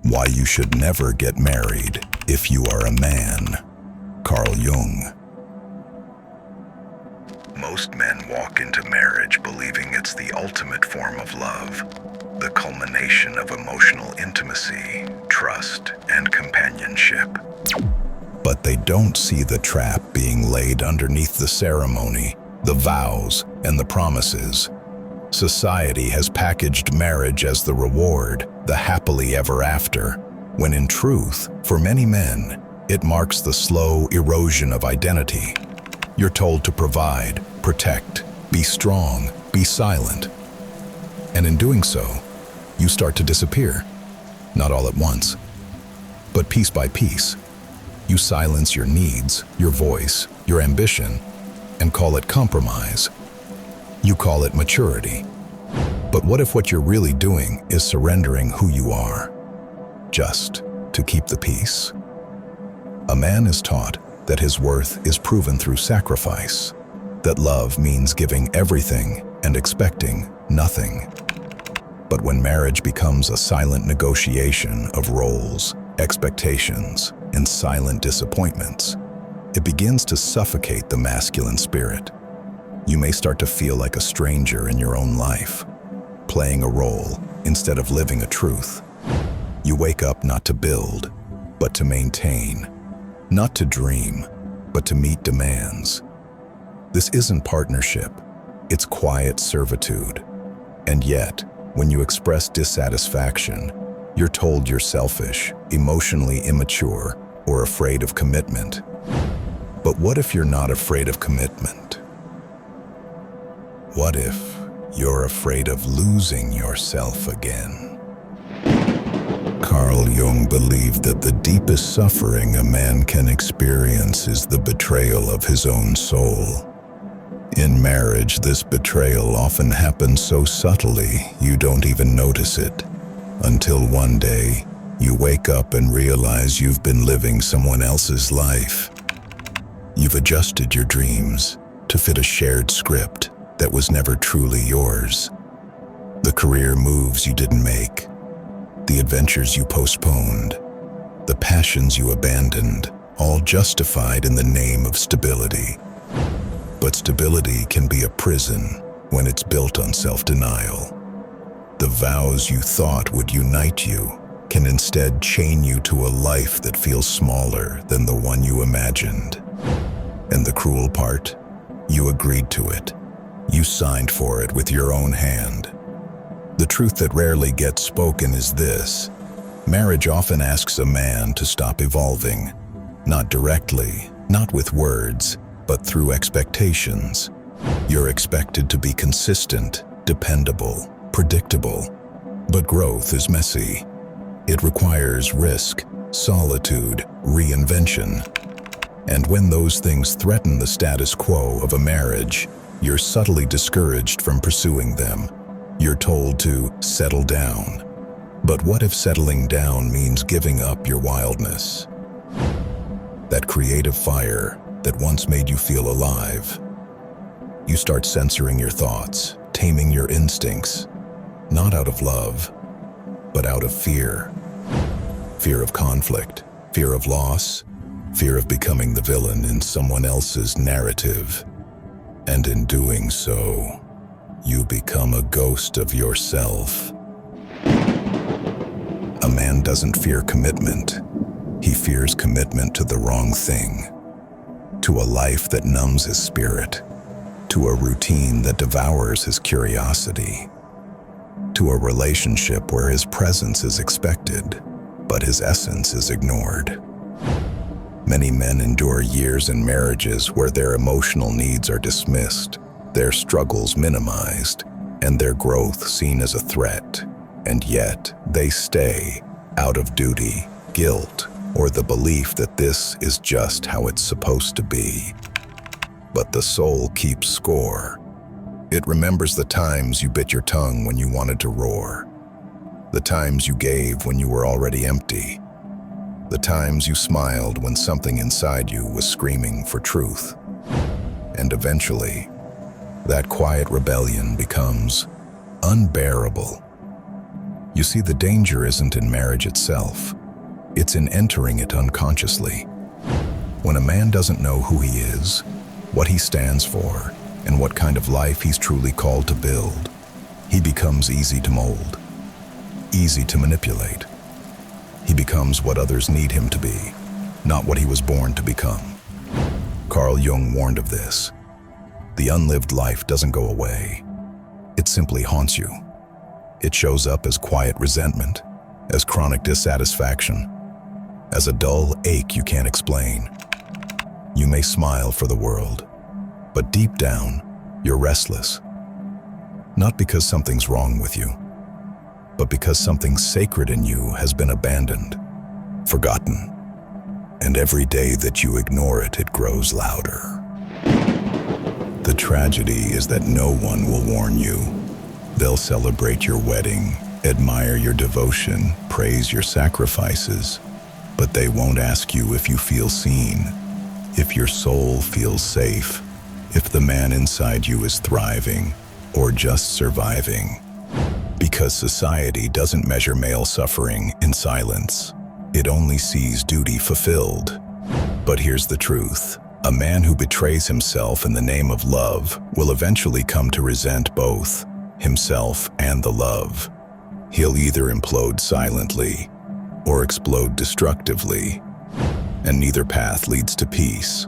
Why you should never get married if you are a man. Carl Jung. Most men walk into marriage believing it's the ultimate form of love, the culmination of emotional intimacy, trust, and companionship. But they don't see the trap being laid underneath the ceremony, the vows, and the promises. Society has packaged marriage as the reward, the happily ever after, when in truth, for many men, it marks the slow erosion of identity. You're told to provide, protect, be strong, be silent. And in doing so, you start to disappear. Not all at once, but piece by piece. You silence your needs, your voice, your ambition, and call it compromise. You call it maturity. But what if what you're really doing is surrendering who you are, just to keep the peace? A man is taught that his worth is proven through sacrifice, that love means giving everything and expecting nothing. But when marriage becomes a silent negotiation of roles, expectations, and silent disappointments, it begins to suffocate the masculine spirit. You may start to feel like a stranger in your own life, playing a role instead of living a truth. You wake up not to build, but to maintain, not to dream, but to meet demands. This isn't partnership, it's quiet servitude. And yet, when you express dissatisfaction, you're told you're selfish, emotionally immature, or afraid of commitment. But what if you're not afraid of commitment? What if you're afraid of losing yourself again? Carl Jung believed that the deepest suffering a man can experience is the betrayal of his own soul. In marriage, this betrayal often happens so subtly you don't even notice it, until one day you wake up and realize you've been living someone else's life. You've adjusted your dreams to fit a shared script that was never truly yours. The career moves you didn't make, the adventures you postponed, the passions you abandoned, all justified in the name of stability. But stability can be a prison when it's built on self-denial. The vows you thought would unite you can instead chain you to a life that feels smaller than the one you imagined. And the cruel part? You agreed to it. You signed for it with your own hand. The truth that rarely gets spoken is this: marriage often asks a man to stop evolving, not directly, not with words, but through expectations. You're expected to be consistent, dependable, predictable. But growth is messy. It requires risk, solitude, reinvention. And when those things threaten the status quo of a marriage, you're subtly discouraged from pursuing them. You're told to settle down. But what if settling down means giving up your wildness? That creative fire that once made you feel alive. You start censoring your thoughts, taming your instincts, not out of love, but out of fear. Fear of conflict, fear of loss, fear of becoming the villain in someone else's narrative. And in doing so, you become a ghost of yourself. A man doesn't fear commitment. He fears commitment to the wrong thing, to a life that numbs his spirit, to a routine that devours his curiosity, to a relationship where his presence is expected, but his essence is ignored. Many men endure years in marriages where their emotional needs are dismissed, their struggles minimized, and their growth seen as a threat. And yet, they stay out of duty, guilt, or the belief that this is just how it's supposed to be. But the soul keeps score. It remembers the times you bit your tongue when you wanted to roar, the times you gave when you were already empty, the times you smiled when something inside you was screaming for truth. And eventually, that quiet rebellion becomes unbearable. You see, the danger isn't in marriage itself. It's in entering it unconsciously. When a man doesn't know who he is, what he stands for, and what kind of life he's truly called to build, he becomes easy to mold, easy to manipulate. He becomes what others need him to be, not what he was born to become. Carl Jung warned of this. The unlived life doesn't go away. It simply haunts you. It shows up as quiet resentment, as chronic dissatisfaction, as a dull ache you can't explain. You may smile for the world, but deep down, you're restless. Not because something's wrong with you, but because something sacred in you has been abandoned, forgotten. And every day that you ignore it, it grows louder. The tragedy is that no one will warn you. They'll celebrate your wedding, admire your devotion, praise your sacrifices, but they won't ask you if you feel seen, if your soul feels safe, if the man inside you is thriving or just surviving. Because society doesn't measure male suffering in silence. It only sees duty fulfilled. But here's the truth. A man who betrays himself in the name of love will eventually come to resent both himself and the love. He'll either implode silently or explode destructively, and neither path leads to peace.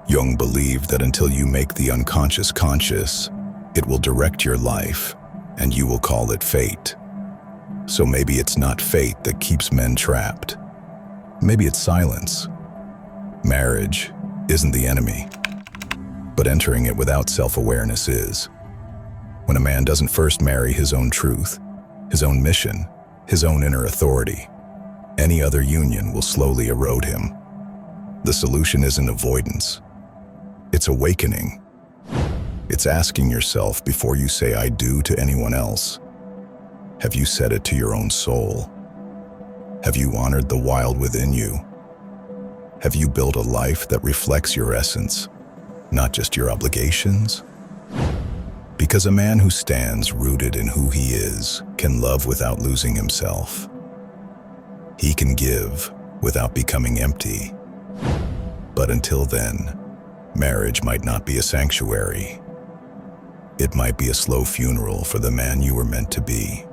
Jung believed that until you make the unconscious conscious, it will direct your life, and you will call it fate. So maybe it's not fate that keeps men trapped. Maybe it's silence. Marriage isn't the enemy, but entering it without self-awareness is. When a man doesn't first marry his own truth, his own mission, his own inner authority, any other union will slowly erode him. The solution isn't avoidance. It's awakening. It's asking yourself before you say "I do" to anyone else. Have you said it to your own soul? Have you honored the wild within you? Have you built a life that reflects your essence, not just your obligations? Because a man who stands rooted in who he is can love without losing himself. He can give without becoming empty. But until then, marriage might not be a sanctuary. It might be a slow funeral for the man you were meant to be.